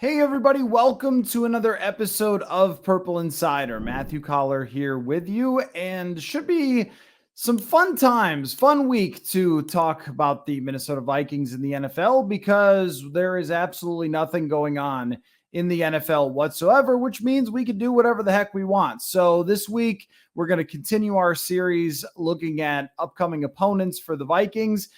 Hey everybody, welcome to another episode of Purple Insider. Matthew Coller here with you, and should be some fun times, fun week to talk about the Minnesota Vikings in the NFL because there is absolutely nothing going on in the NFL whatsoever, which means we can do whatever the heck we want. So this week, we're going to continue our series looking at upcoming opponents for the Vikings.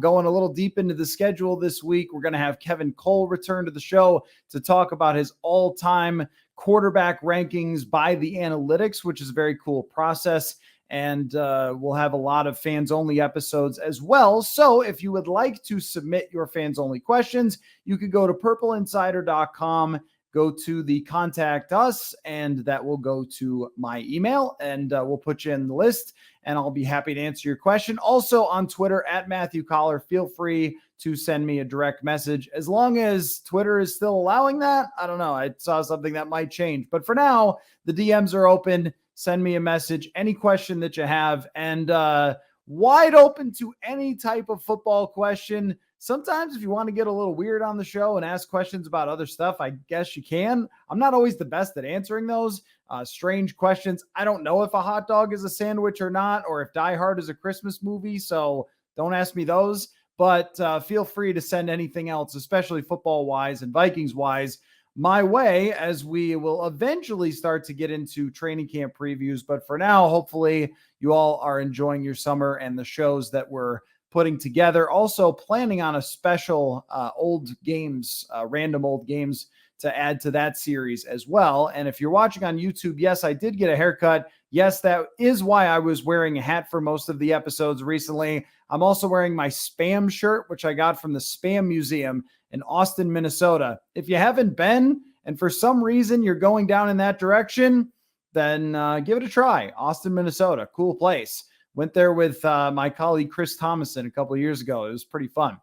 Going a little deep into the schedule this week, we're going to have Kevin Cole return to the show to talk about his all-time quarterback rankings by the analytics, which is a very cool process. And we'll have a lot of fans-only episodes as well. So if you would like to submit your fans-only questions, you could go to purpleinsider.com, go to the contact us, and that will go to my email, and we'll put you in the list, and I'll be happy to answer your question. Also on Twitter, at Matthew Coller, feel free to send me a direct message. As long as Twitter is still allowing that, I don't know. I saw something that might change. But for now, the DMs are open. Send me a message, any question that you have, and wide open to any type of football question. Sometimes if you want to get a little weird on the show and ask questions about other stuff, I guess you can. I'm not always the best at answering those strange questions. I don't know if a hot dog is a sandwich or not, or if Die Hard is a Christmas movie, so don't ask me those. But feel free to send anything else, especially football-wise and Vikings-wise, my way, as we will eventually start to get into training camp previews. But for now, hopefully you all are enjoying your summer and the shows that we're putting together. Also planning on a special random old games to add to that series as well. And if you're watching on YouTube, yes, I did get a haircut. Yes, that is why I was wearing a hat for most of the episodes recently. I'm also wearing my Spam shirt, which I got from the Spam Museum in Austin, Minnesota. If you haven't been, and for some reason you're going down in that direction, then give it a try. Austin, Minnesota, cool place. Went there with my colleague Chris Thomason a couple of years ago. It was pretty fun.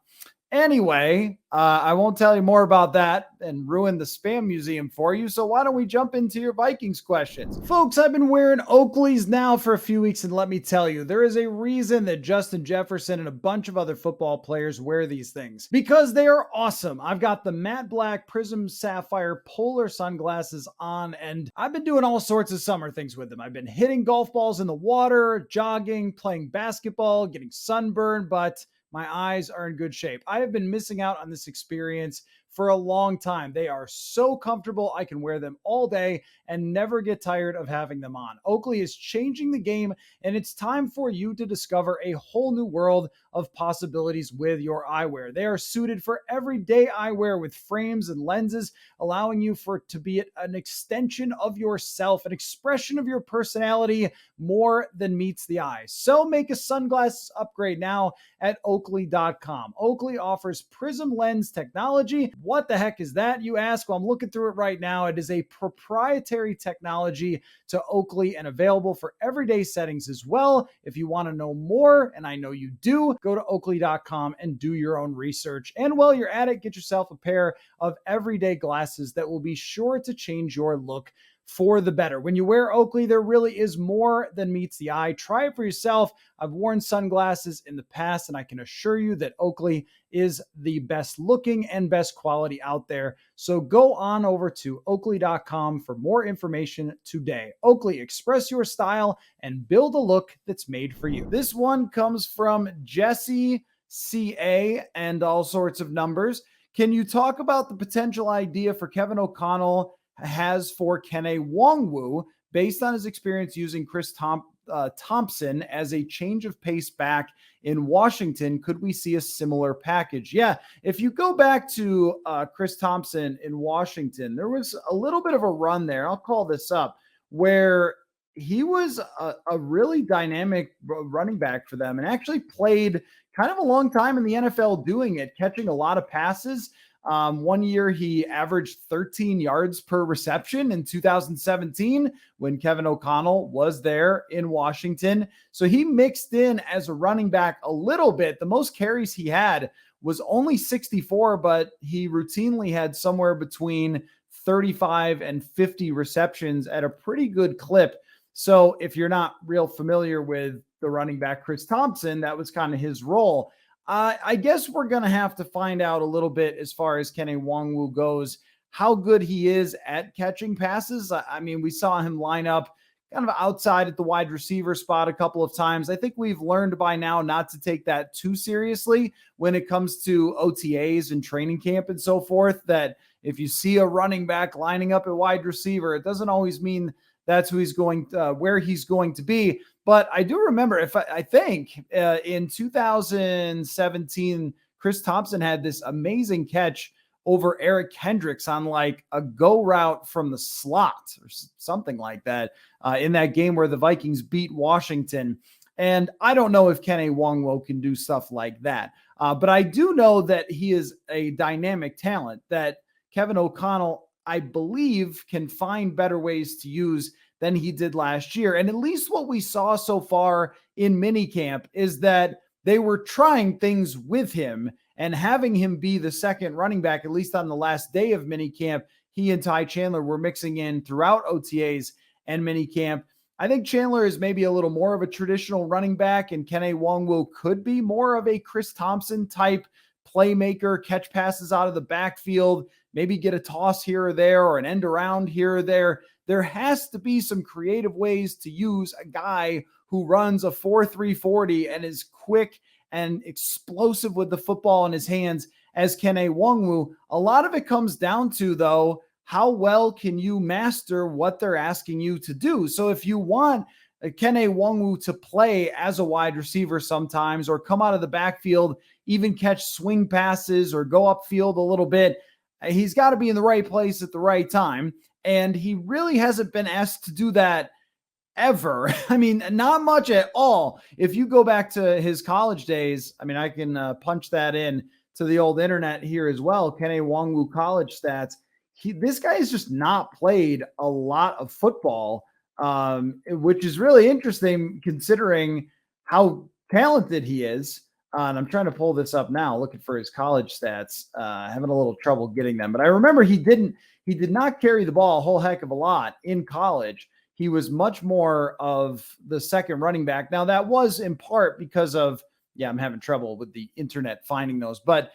Anyway, I won't tell you more about that and ruin the Spam Museum for you. So why don't we jump into your Vikings questions? Folks, I've been wearing Oakleys now for a few weeks, and let me tell you, there is a reason that Justin Jefferson and a bunch of other football players wear these things. Because they are awesome. I've got the matte black Prism Sapphire polar sunglasses on, and I've been doing all sorts of summer things with them. I've been hitting golf balls in the water, jogging, playing basketball, getting sunburned, but my eyes are in good shape. I have been missing out on this experience for a long time. They are so comfortable. I can wear them all day and never get tired of having them on. Oakley is changing the game, and it's time for you to discover a whole new world of possibilities with your eyewear. They are suited for everyday eyewear with frames and lenses, allowing you to be an extension of yourself, an expression of your personality more than meets the eye. So make a sunglasses upgrade now at Oakley.com. Oakley offers prism lens technology. What the heck is that, you ask? Well, I'm looking through it right now. It is a proprietary technology to Oakley and available for everyday settings as well. If you want to know more, and I know you do, go to Oakley.com and do your own research. And while you're at it, get yourself a pair of everyday glasses that will be sure to change your look for the better. When you wear Oakley, there really is more than meets the eye. Try it for yourself. I've worn sunglasses in the past, and I can assure you that Oakley is the best looking and best quality out there. So go on over to Oakley.com for more information today. Oakley, express your style and build a look that's made for you. This one comes from Jesse CA and all sorts of numbers. Can you talk about the potential idea for Kevin O'Connell has for Kene Nwangwu based on his experience using Chris Thompson as a change of pace back in Washington? Could we see a similar package? Yeah, if you go back to Chris Thompson in Washington, there was a little bit of a run there. I'll call this up, where he was a really dynamic running back for them and actually played kind of a long time in the NFL doing it, catching a lot of passes. One year he averaged 13 yards per reception in 2017 when Kevin O'Connell was there in Washington. So he mixed in as a running back a little bit. The most carries he had was only 64, but he routinely had somewhere between 35 and 50 receptions at a pretty good clip. So if you're not real familiar with the running back Chris Thompson, that was kind of his role. I guess we're going to have to find out a little bit as far as Kene Nwangwu goes, how good he is at catching passes. I mean, we saw him line up kind of outside at the wide receiver spot a couple of times. I think we've learned by now not to take that too seriously when it comes to OTAs and training camp and so forth, that if you see a running back lining up at wide receiver, it doesn't always mean that's who he's going to, where he's going to be. But I do remember, I think in 2017, Chris Thompson had this amazing catch over Eric Hendricks on like a go route from the slot or something like that in that game where the Vikings beat Washington. And I don't know if Kene Nwangwu can do stuff like that. But I do know that he is a dynamic talent that Kevin O'Connell, I believe, can find better ways to use than he did last year. And at least what we saw so far in minicamp is that they were trying things with him and having him be the second running back, at least on the last day of minicamp. He and Ty Chandler were mixing in throughout OTAs and minicamp. I think Chandler is maybe a little more of a traditional running back, and Kene Nwangwu could be more of a Chris Thompson type playmaker, catch passes out of the backfield, maybe get a toss here or there or an end around here or there. There has to be some creative ways to use a guy who runs a 4.3 40 and is quick and explosive with the football in his hands as Kene Nwangwu. A lot of it comes down to, though, how well can you master what they're asking you to do? So if you want Kene Nwangwu to play as a wide receiver sometimes, or come out of the backfield, even catch swing passes or go upfield a little bit, he's got to be in the right place at the right time. And he really hasn't been asked to do that ever. I mean, not much at all. If you go back to his college days, I mean, I can punch that in to the old internet here as well. Kene Nwangwu college stats. This guy has just not played a lot of football, which is really interesting considering how talented he is. And I'm trying to pull this up now, looking for his college stats, having a little trouble getting them. But I remember he did not carry the ball a whole heck of a lot in college. He was much more of the second running back. Now, that was in part because of, I'm having trouble with the internet finding those, but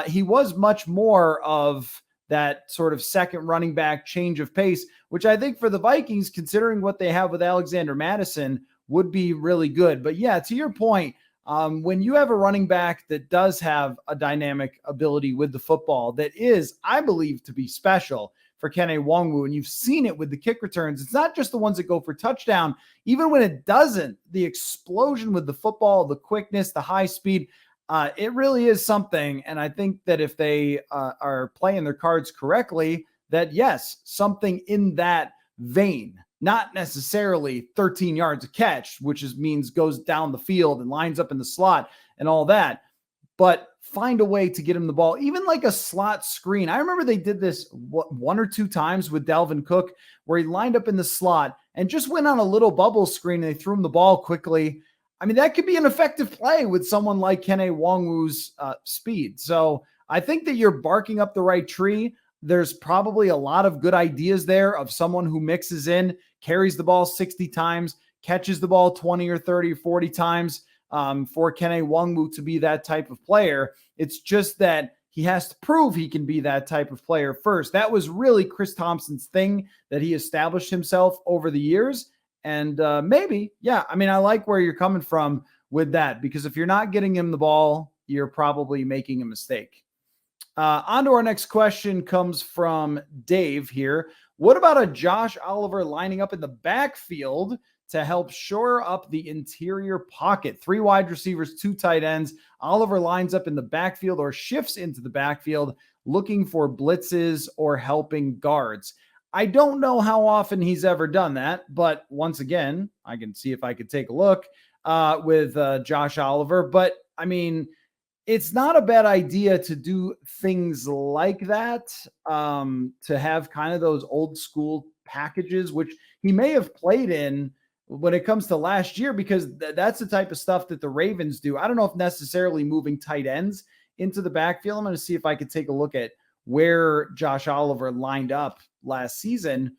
he was much more of that sort of second running back change of pace, which I think for the Vikings, considering what they have with Alexander Mattison, would be really good. But yeah, to your point, when you have a running back that does have a dynamic ability with the football that is, I believe, to be special for Kene Nwangwu, and you've seen it with the kick returns, it's not just the ones that go for touchdown. Even when it doesn't, the explosion with the football, the quickness, the high speed, it really is something. And I think that if they are playing their cards correctly, that yes, something in that vein, not necessarily 13 yards a catch, which means goes down the field and lines up in the slot and all that, but find a way to get him the ball, even like a slot screen. I remember they did this one or two times with Dalvin Cook, where he lined up in the slot and just went on a little bubble screen and they threw him the ball quickly. I mean, that could be an effective play with someone like Kene Nwangwu's speed. So I think that you're barking up the right tree. There's probably a lot of good ideas there of someone who mixes in, carries the ball 60 times, catches the ball 20 or 30 or 40 times for Kene Nwangwu to be that type of player. It's just that he has to prove he can be that type of player first. That was really Chris Thompson's thing that he established himself over the years. And maybe, I mean, I like where you're coming from with that, because if you're not getting him the ball, you're probably making a mistake. On to our next question comes from Dave here. What about a Josh Oliver lining up in the backfield to help shore up the interior pocket? 3 wide receivers, 2 tight ends. Oliver lines up in the backfield or shifts into the backfield looking for blitzes or helping guards. I don't know how often he's ever done that, but once again, I can see if I could take a look with Josh Oliver. But I mean, it's not a bad idea to do things like that, to have kind of those old school packages, which he may have played in when it comes to last year, because that's the type of stuff that the Ravens do. I don't know if necessarily moving tight ends into the backfield. I'm going to see if I could take a look at where Josh Oliver lined up last season.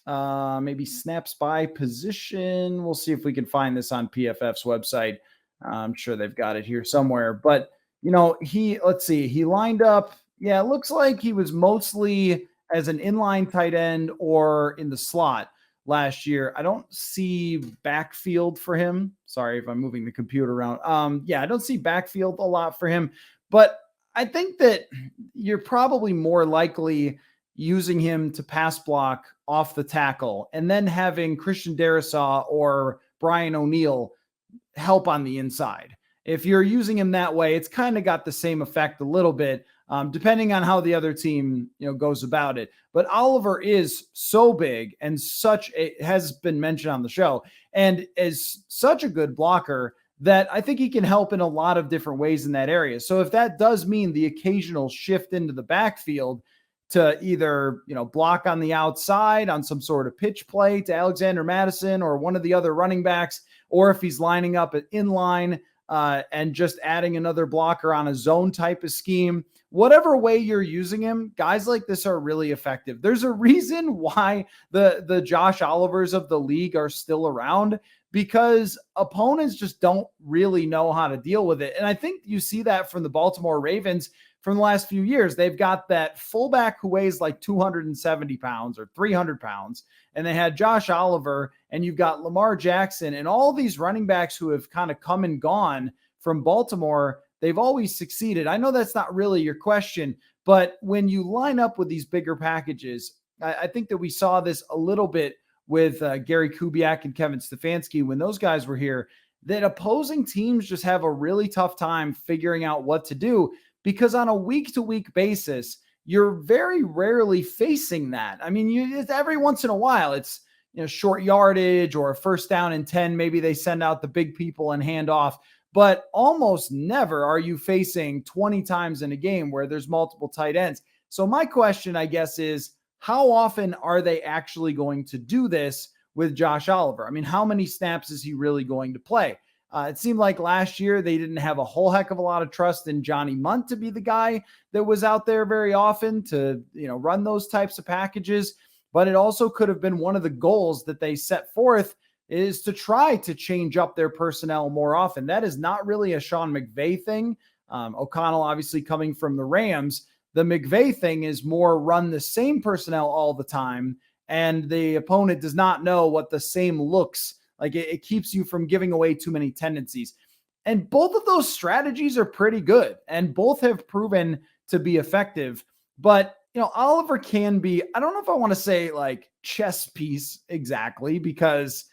Maybe snaps by position. We'll see if we can find this on PFF's website. I'm sure they've got it here somewhere, but let's see, he lined up. Yeah, it looks like he was mostly as an inline tight end or in the slot last year. I don't see backfield for him. Sorry if I'm moving the computer around. Yeah, I don't see backfield a lot for him, but I think that you're probably more likely using him to pass block off the tackle and then having Christian Darrisaw or Brian O'Neill help on the inside. If you're using him that way, it's kind of got the same effect a little bit, depending on how the other team, goes about it. But Oliver is so big and it has been mentioned on the show, and is such a good blocker that I think he can help in a lot of different ways in that area. So if that does mean the occasional shift into the backfield to either, block on the outside on some sort of pitch play to Alexander Madison or one of the other running backs, or if he's lining up at inline and just adding another blocker on a zone type of scheme, whatever way you're using him, guys like this are really effective. There's a reason why the Josh Olivers of the league are still around, because opponents just don't really know how to deal with it. And I think you see that from the Baltimore Ravens from the last few years. They've got that fullback who weighs like 270 pounds or 300 pounds. And they had Josh Oliver, and you've got Lamar Jackson, and all these running backs who have kind of come and gone from Baltimore. They've always succeeded. I know that's not really your question, but when you line up with these bigger packages, I think that we saw this a little bit with Gary Kubiak and Kevin Stefanski when those guys were here, that opposing teams just have a really tough time figuring out what to do, because on a week-to-week basis, you're very rarely facing that. I mean, it's every once in a while, it's short yardage or a first down and 10. Maybe they send out the big people and hand off, but almost never are you facing 20 times in a game where there's multiple tight ends. So my question, I guess, is how often are they actually going to do this with Josh Oliver? I mean, how many snaps is he really going to play? It seemed like last year they didn't have a whole heck of a lot of trust in Johnny Munt to be the guy that was out there very often to, run those types of packages. But it also could have been one of the goals that they set forth, is to try to change up their personnel more often. That is not really a Sean McVay thing. O'Connell obviously coming from the Rams. The McVay thing is more run the same personnel all the time, and the opponent does not know what the same looks like. It keeps you from giving away too many tendencies. And both of those strategies are pretty good, and both have proven to be effective. But, Oliver can be, I don't know if I want to say like chess piece exactly, because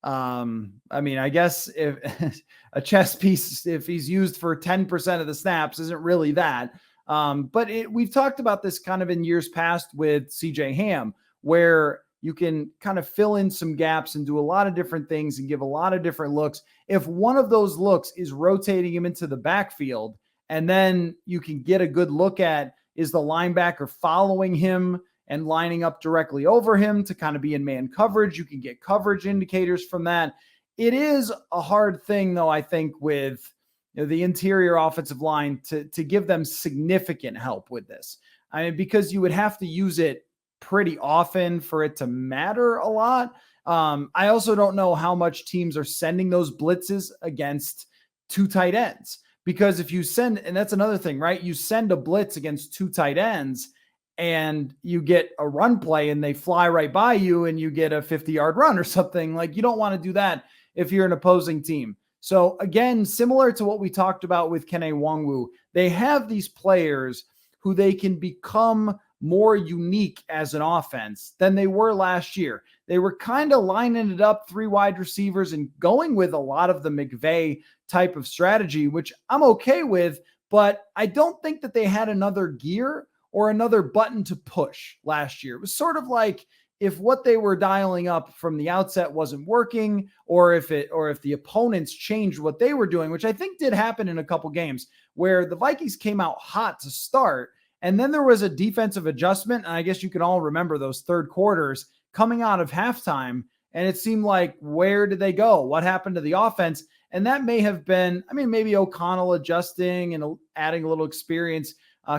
I guess if a chess piece, if he's used for 10% of the snaps, isn't really that. But we've talked about this kind of in years past with CJ Ham, where you can kind of fill in some gaps and do a lot of different things and give a lot of different looks. If one of those looks is rotating him into the backfield, and then you can get a good look at, is the linebacker following him and lining up directly over him to kind of be in man coverage? You can get coverage indicators from that. It is a hard thing, though, I think, with the interior offensive line to give them significant help with this. I mean, because you would have to use it pretty often for it to matter a lot. I also don't know how much teams are sending those blitzes against two tight ends, because if you send, and that's another thing, right? You send a blitz against two tight ends and you get a run play and they fly right by you and you get a 50-yard run or something. Like, you don't want to do that if you're an opposing team. So again, similar to what we talked about with Kene Nwangwu, they have these players who they can become more unique as an offense than they were last year. They were kind of lining it up, three wide receivers, and going with a lot of the McVay type of strategy, which I'm okay with, but I don't think that they had another gear or another button to push last year. It was sort of like, if what they were dialing up from the outset wasn't working, or if the opponents changed what they were doing, which I think did happen in a couple games where the Vikings came out hot to start, and then there was a defensive adjustment. And I guess you can all remember those third quarters coming out of halftime, and it seemed like, where did they go? What happened to the offense? And that may have been, maybe O'Connell adjusting and adding a little experience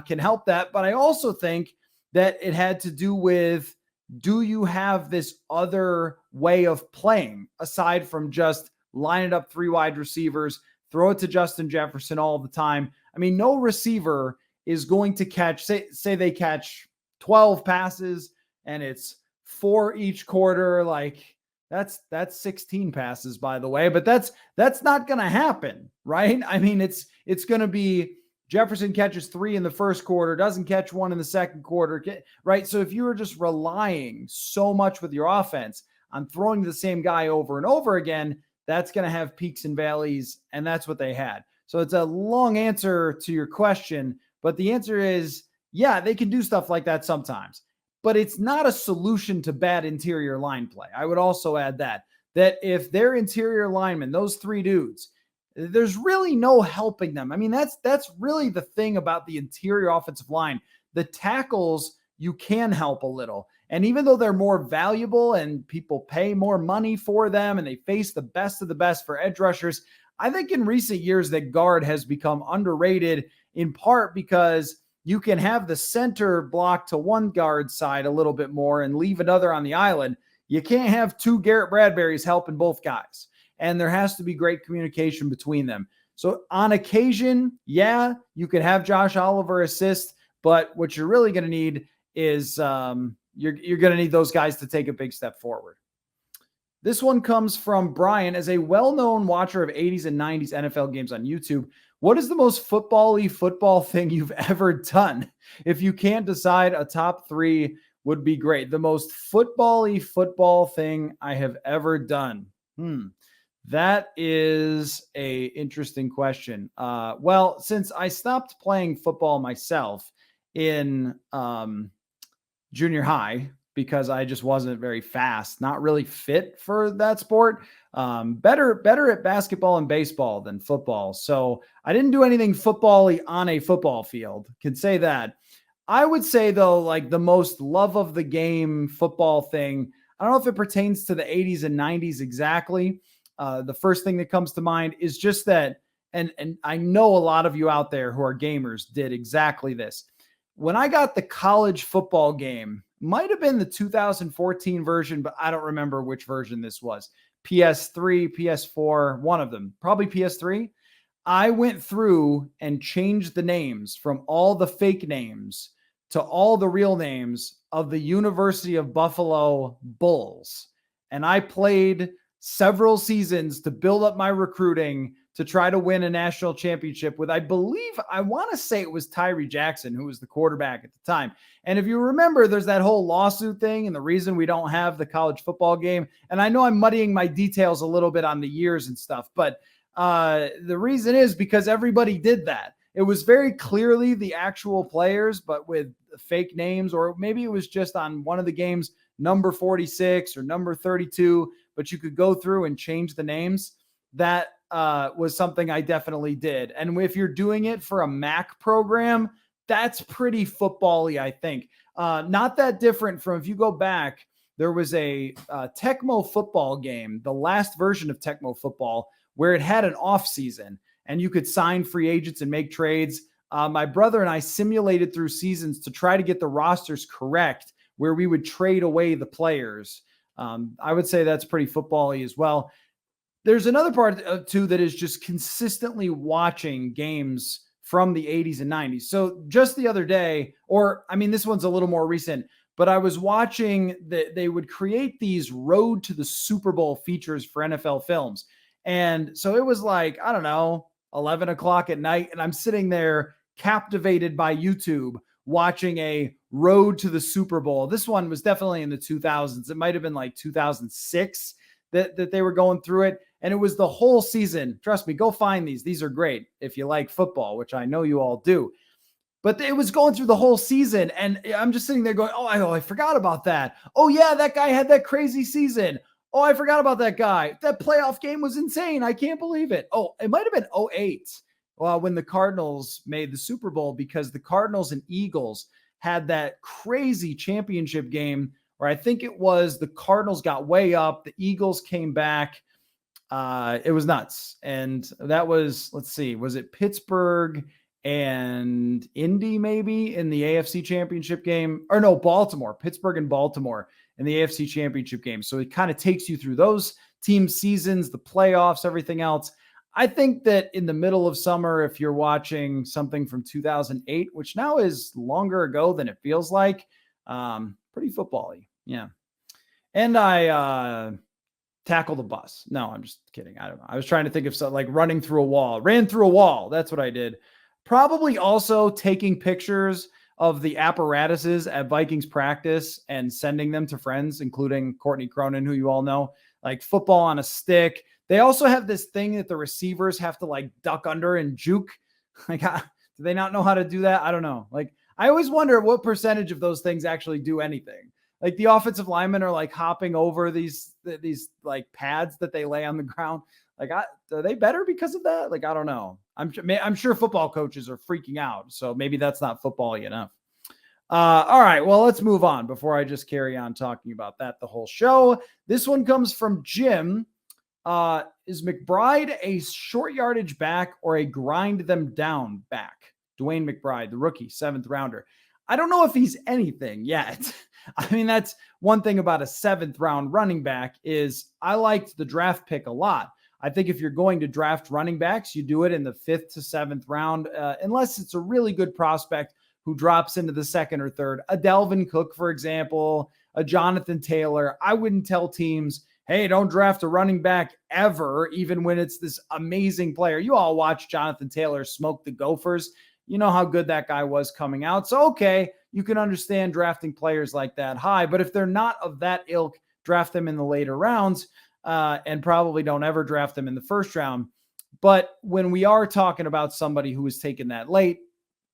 can help that. But I also think that it had to do with, do you have this other way of playing aside from just line it up three wide receivers, throw it to Justin Jefferson all the time? No receiver is going to catch, say they catch 12 passes and it's 4 each quarter, like that's 16 passes, by the way, but that's not going to happen, right? I mean, it's going to be Jefferson catches 3 in the first quarter, doesn't catch 1 in the second quarter, right? So if you were just relying so much with your offense on throwing the same guy over and over again, that's going to have peaks and valleys, and that's what they had. So it's a long answer to your question, but the answer is, yeah, they can do stuff like that sometimes, but it's not a solution to bad interior line play. I would also add that if their interior linemen, those 3 dudes, there's really no helping them. I mean, that's really the thing about the interior offensive line. The tackles, you can help a little. And even though they're more valuable and people pay more money for them and they face the best of the best for edge rushers, I think in recent years that guard has become underrated, in part because you can have the center block to one guard side a little bit more and leave another on the island. You can't have 2 Garrett Bradburys helping both guys. And there has to be great communication between them. So on occasion, yeah, you could have Josh Oliver assist, but what you're really going to need is you're going to need those guys to take a big step forward. This one comes from Brian. As a well-known watcher of 80s and 90s NFL games on YouTube, what is the most football-y football thing you've ever done? If you can't decide, a top 3 would be great. The most football-y football thing I have ever done. That is a interesting question. Well, since I stopped playing football myself in junior high because I just wasn't very fast, not really fit for that sport. Better at basketball and baseball than football. So I didn't do anything football-y on a football field. Can say that. I would say though, like the most love of the game football thing, I don't know if it pertains to the 80s and 90s exactly. The first thing that comes to mind is just that, and I know a lot of you out there who are gamers did exactly this. When I got the college football game, might have been the 2014 version, but I don't remember which version this was. PS3, PS4, one of them, probably PS3. I went through and changed the names from all the fake names to all the real names of the University of Buffalo Bulls. And I played several seasons to build up my recruiting to try to win a national championship with, I want to say it was Tyree Jackson, who was the quarterback at the time. And if you remember, there's that whole lawsuit thing and the reason we don't have the college football game. And I know I'm muddying my details a little bit on the years and stuff, but the reason is because everybody did that. It was very clearly the actual players, but with fake names, or maybe it was just on one of the games, number 46 or number 32, but you could go through and change the names. That was something I definitely did. And if you're doing it for a Mac program, that's pretty football-y, I think. Not that different from, if you go back, there was a Tecmo football game, the last version of Tecmo football, where it had an off season and you could sign free agents and make trades. My brother and I simulated through seasons to try to get the rosters correct, where we would trade away the players. I would say that's pretty football-y as well. There's another part too that is just consistently watching games from the 80s and 90s. So just the other day, or I mean, this one's a little more recent, but I was watching that they would create these Road to the Super Bowl features for NFL films. And so it was like, I don't know, 11 o'clock at night. And I'm sitting there captivated by YouTube watching a Road to the Super Bowl. This one was definitely in the 2000s. It might've been like 2006 that they were going through it. And it was the whole season. Trust me, go find these. These are great if you like football, which I know you all do. But it was going through the whole season. And I'm just sitting there going, I forgot about that. Oh, yeah, that guy had that crazy season. Oh, I forgot about that guy. That playoff game was insane. I can't believe it. Oh, it might have been 2008 when the Cardinals made the Super Bowl, because the Cardinals and Eagles had that crazy championship game where I think it was the Cardinals got way up. The Eagles came back. It was nuts. And that was, let's see, was it Pittsburgh and Indy maybe in the AFC championship game? Or no, Baltimore, Pittsburgh and Baltimore in the AFC championship game. So it kind of takes you through those team seasons, the playoffs, everything else. I think that in the middle of summer, if you're watching something from 2008, which now is longer ago than it feels like, Pretty football-y. Yeah. And I tackle the bus. No, I'm just kidding. I don't know. I was trying to think of something like running through a wall. Ran through a wall. That's what I did. Probably also taking pictures of the apparatuses at Vikings practice and sending them to friends, including Courtney Cronin, who you all know, like football on a stick. They also have this thing that the receivers have to like duck under and juke. Like, do they not know how to do that? I don't know. Like, I always wonder what percentage of those things actually do anything. Like the offensive linemen are like hopping over these like pads that they lay on the ground. Like, are they better because of that? Like, I don't know. I'm sure football coaches are freaking out. So maybe that's not football enough. All right. Well, let's move on before I just carry on talking about that the whole show. This one comes from Jim. Is McBride a short yardage back or a grind them down back? Dwayne McBride, the rookie, 7th rounder. I don't know if he's anything yet. I mean, that's one thing about a 7th round running back is I liked the draft pick a lot. I think if you're going to draft running backs, you do it in the 5th to 7th round, unless it's a really good prospect who drops into the 2nd or 3rd. A Dalvin Cook, for example, a Jonathan Taylor. I wouldn't tell teams, hey, don't draft a running back ever, even when it's this amazing player. You all watch Jonathan Taylor smoke the Gophers. You know how good that guy was coming out. So, okay, you can understand drafting players like that high. But if they're not of that ilk, draft them in the later rounds and probably don't ever draft them in the 1st round. But when we are talking about somebody who was taken that late,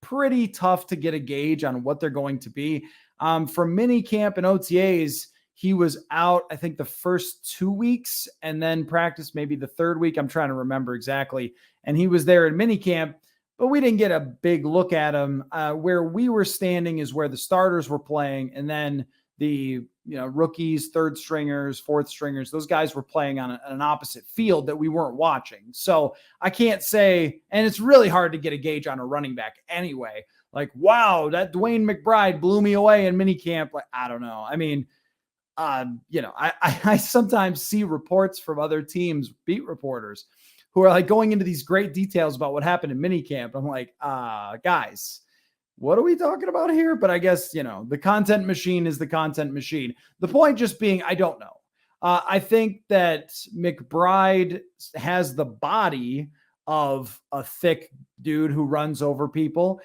pretty tough to get a gauge on what they're going to be. From mini camp and OTAs, he was out, I think, the first 2 weeks and then practiced maybe the 3rd week. I'm trying to remember exactly. And he was there in mini camp, but we didn't get a big look at him. Where we were standing is where the starters were playing. And then the rookies, 3rd stringers, 4th stringers, those guys were playing on an opposite field that we weren't watching. So I can't say, and it's really hard to get a gauge on a running back anyway. Like, wow, that Dwayne McBride blew me away in minicamp. Like, I don't know. I mean, I sometimes see reports from other teams, beat reporters, who are like going into these great details about what happened in minicamp. I'm like, guys, what are we talking about here? But I guess, the content machine is the content machine. The point just being, I don't know. I think that McBride has the body of a thick dude who runs over people.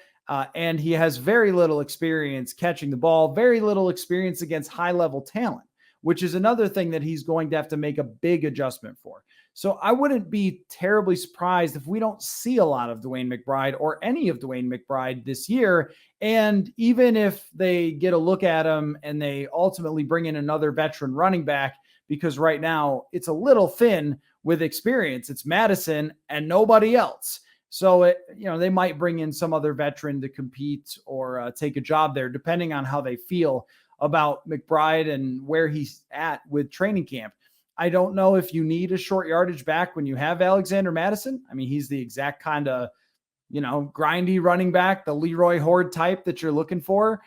And he has very little experience catching the ball, very little experience against high-level talent, which is another thing that he's going to have to make a big adjustment for. So I wouldn't be terribly surprised if we don't see a lot of Dwayne McBride or any of Dwayne McBride this year. And even if they get a look at him and they ultimately bring in another veteran running back, because right now it's a little thin with experience, it's Madison and nobody else. So, they might bring in some other veteran to compete or take a job there, depending on how they feel about McBride and where he's at with training camp. I don't know if you need a short yardage back when you have Alexander Madison. I mean, he's the exact kind of, grindy running back, the Leroy Horde type that you're looking for.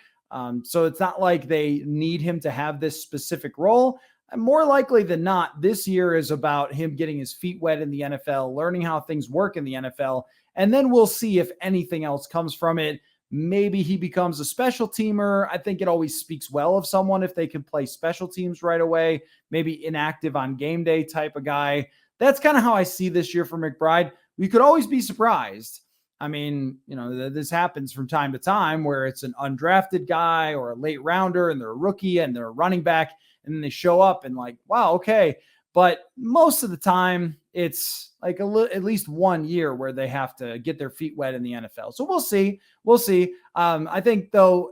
So it's not like they need him to have this specific role. And more likely than not, this year is about him getting his feet wet in the NFL, learning how things work in the NFL, and then we'll see if anything else comes from it. Maybe he becomes a special teamer. I think it always speaks well of someone if they can play special teams right away, maybe inactive on game day type of guy. That's kind of how I see this year for McBride. We could always be surprised. I mean, this happens from time to time where it's an undrafted guy or a late rounder and they're a rookie and they're a running back. And then they show up and like, wow, okay. But most of the time, it's like at least 1 year where they have to get their feet wet in the NFL. So we'll see. We'll see. I think, though,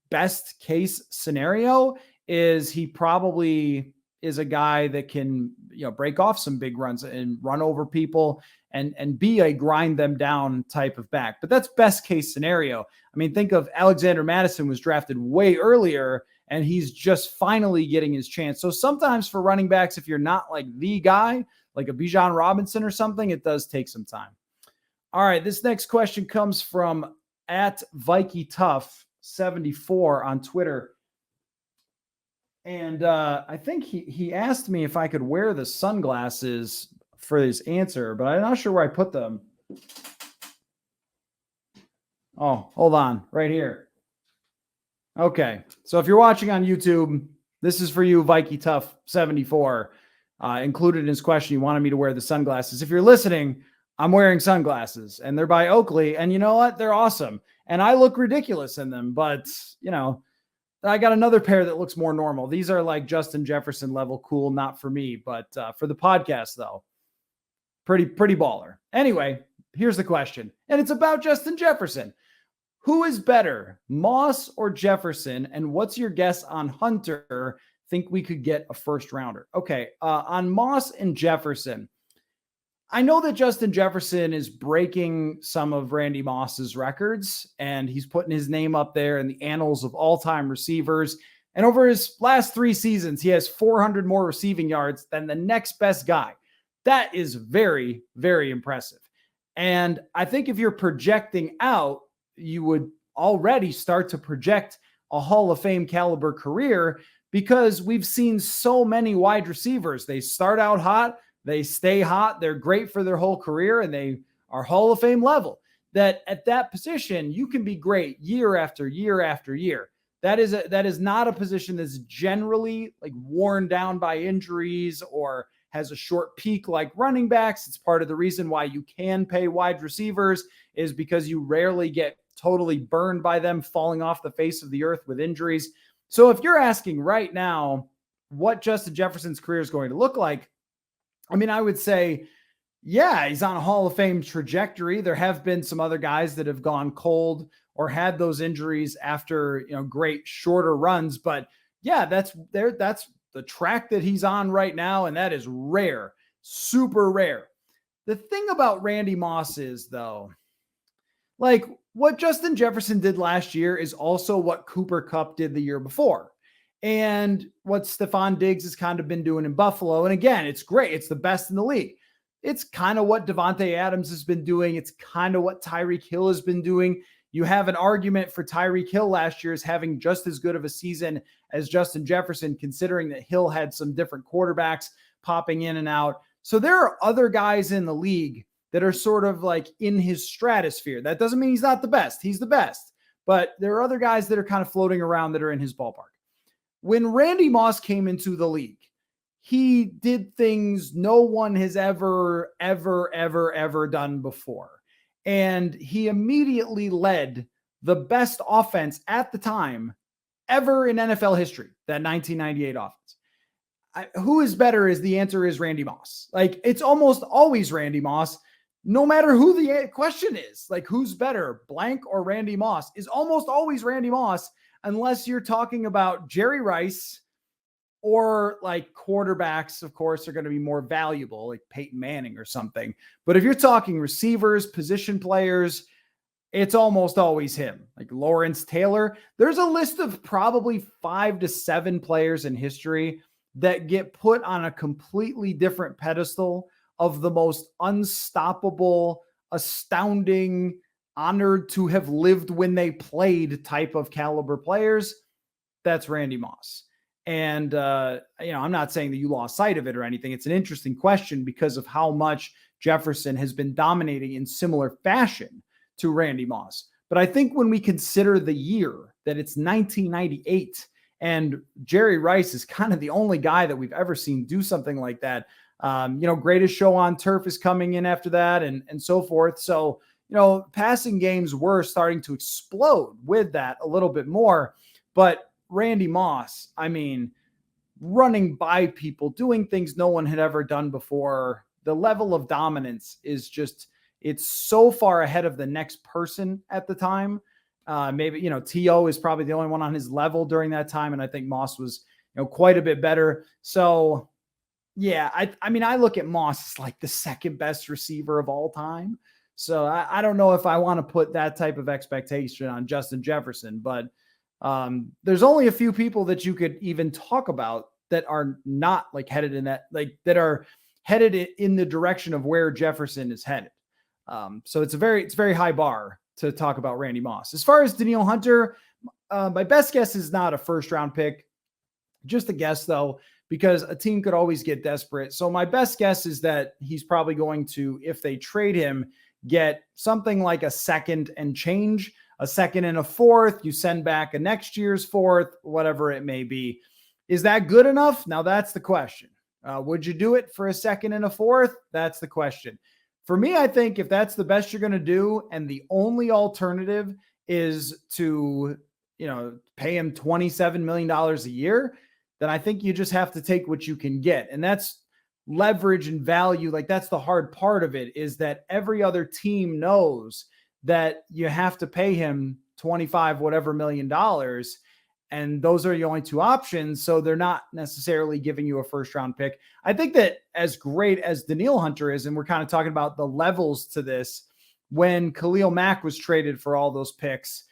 best case scenario is he probably is a guy that can, break off some big runs and run over people and be a grind them down type of back. But that's best case scenario. I mean, think of Alexander Madison was drafted way earlier and he's just finally getting his chance. So sometimes for running backs, if you're not like the guy, like a Bijan Robinson or something, it does take some time. All right, this next question comes from @VikeyTough74 on Twitter. And I think he asked me if I could wear the sunglasses for his answer, but I'm not sure where I put them. Oh, hold on, right here. Okay. So if you're watching on YouTube, this is for you, Vikey Tough 74. Included in his question, he wanted me to wear the sunglasses. If you're listening, I'm wearing sunglasses and they're by Oakley. And you know what? They're awesome. And I look ridiculous in them, but I got another pair that looks more normal. These are like Justin Jefferson level cool, not for me, but for the podcast though, pretty baller. Anyway, here's the question. And it's about Justin Jefferson. Who is better, Moss or Jefferson? And what's your guess on Hunter? Think we could get a first rounder? Okay, on Moss and Jefferson, I know that Justin Jefferson is breaking some of Randy Moss's records, and he's putting his name up there in the annals of all-time receivers. And over his last 3 seasons, he has 400 more receiving yards than the next best guy. That is very, very impressive. And I think if you're projecting out, you would already start to project a Hall of Fame caliber career, because we've seen so many wide receivers. They start out hot, they stay hot, they're great for their whole career, and they are Hall of Fame level. That at that position, you can be great year after year after year. That is not a position that's generally like worn down by injuries or has a short peak like running backs. It's part of the reason why you can pay wide receivers, is because you rarely get totally burned by them falling off the face of the earth with injuries. So if you're asking right now what Justin Jefferson's career is going to look like, I mean, I would say, yeah, he's on a Hall of Fame trajectory. There have been some other guys that have gone cold or had those injuries after, great shorter runs. But yeah, that's the track that he's on right now. And that is rare, super rare. The thing about Randy Moss is, though, like what Justin Jefferson did last year is also what Cooper Kupp did the year before. And what Stephon Diggs has kind of been doing in Buffalo. And again, it's great. It's the best in the league. It's kind of what Devontae Adams has been doing. It's kind of what Tyreek Hill has been doing. You have an argument for Tyreek Hill last year as having just as good of a season as Justin Jefferson, considering that Hill had some different quarterbacks popping in and out. So there are other guys in the league that are sort of like in his stratosphere. That doesn't mean he's not the best. He's the best. But there are other guys that are kind of floating around that are in his ballpark. When Randy Moss came into the league, he did things no one has ever done before. And he immediately led the best offense at the time ever in NFL history, that 1998 offense. Who is better is the answer is Randy Moss. Like, it's almost always Randy Moss, no matter who the question is. Like, who's better, blank or Randy Moss, is almost always Randy Moss, unless you're talking about Jerry Rice or like quarterbacks, of course, are going to be more valuable, like Peyton Manning or something. But if you're talking receivers, position players, it's almost always him. Like Lawrence Taylor. There's a list of probably 5 to 7 players in history that get put on a completely different pedestal of the most unstoppable, astounding, honored to have lived when they played type of caliber players. That's Randy Moss. And, I'm not saying that you lost sight of it or anything. It's an interesting question because of how much Jefferson has been dominating in similar fashion to Randy Moss. But I think when we consider the year that it's 1998 and Jerry Rice is kind of the only guy that we've ever seen do something like that. Greatest show on turf is coming in after that and so forth. So, passing games were starting to explode with that a little bit more. But Randy Moss, I mean, running by people, doing things no one had ever done before. The level of dominance is just, it's so far ahead of the next person at the time. Maybe, T.O. is probably the only one on his level during that time. And I think Moss was, quite a bit better. So yeah, I look at Moss as like the second best receiver of all time. So I don't know if I want to put that type of expectation on Justin Jefferson, but there's only a few people that you could even talk about that are not like headed in that, like that are headed in the direction of where Jefferson is headed. So it's a very high bar to talk about Randy Moss. As far as Danielle Hunter, my best guess is not a first round pick, just a guess though, because a team could always get desperate. So my best guess is that he's probably going to, if they trade him, get something like a second and change, a second and a fourth, you send back a next year's fourth, whatever it may be. Is that good enough? Now that's the question. Would you do it for a second and a fourth? That's the question. For me, I think if that's the best you're going to do and the only alternative is to, pay him $27 million a year, then I think you just have to take what you can get. And that's leverage and value. Like, that's the hard part of it, is that every other team knows that you have to pay him 25 whatever million dollars. And those are the only two options. So they're not necessarily giving you a first round pick. I think that as great as Danielle Hunter is, and we're kind of talking about the levels to this, when Khalil Mack was traded for all those picks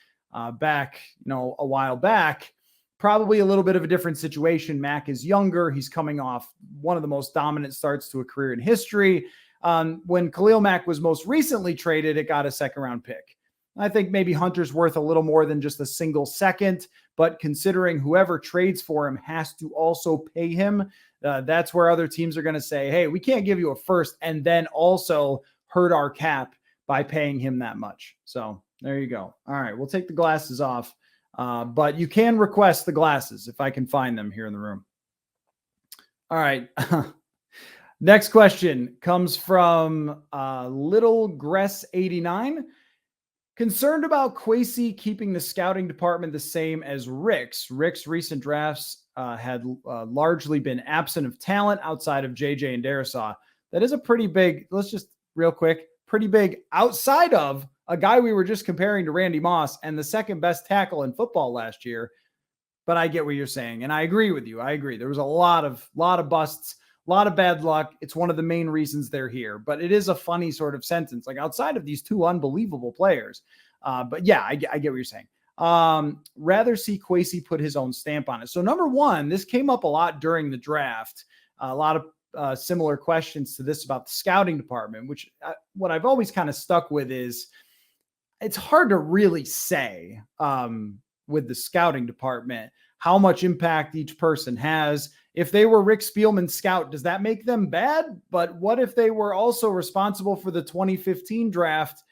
back, a while back, probably a little bit of a different situation. Mack is younger. He's coming off one of the most dominant starts to a career in history. When Khalil Mack was most recently traded, it got a second round pick. I think maybe Hunter's worth a little more than just a single second, but considering whoever trades for him has to also pay him, that's where other teams are going to say, hey, we can't give you a first and then also hurt our cap by paying him that much. So there you go. All right, we'll take the glasses off, but you can request the glasses if I can find them here in the room. All right. Next question comes from Little Gress 89. Concerned about Kwesi keeping the scouting department the same as Rick's. Rick's recent drafts had largely been absent of talent outside of JJ and Darisaw. That is a pretty big, let's just real quick, pretty big outside of a guy we were just comparing to Randy Moss and the second best tackle in football last year. But I get what you're saying. And I agree with you. I agree. There was a lot of busts, a lot of bad luck. It's one of the main reasons they're here, but it is a funny sort of sentence, like outside of these two unbelievable players. But yeah, I get what you're saying. Rather see Kwesi put his own stamp on it. So number one, this came up a lot during the draft. A lot of similar questions to this about the scouting department, which what I've always kind of stuck with is it's hard to really say with the scouting department how much impact each person has. If they were Rick Spielman's scout, does that make them bad? But what if they were also responsible for the 2015 draft,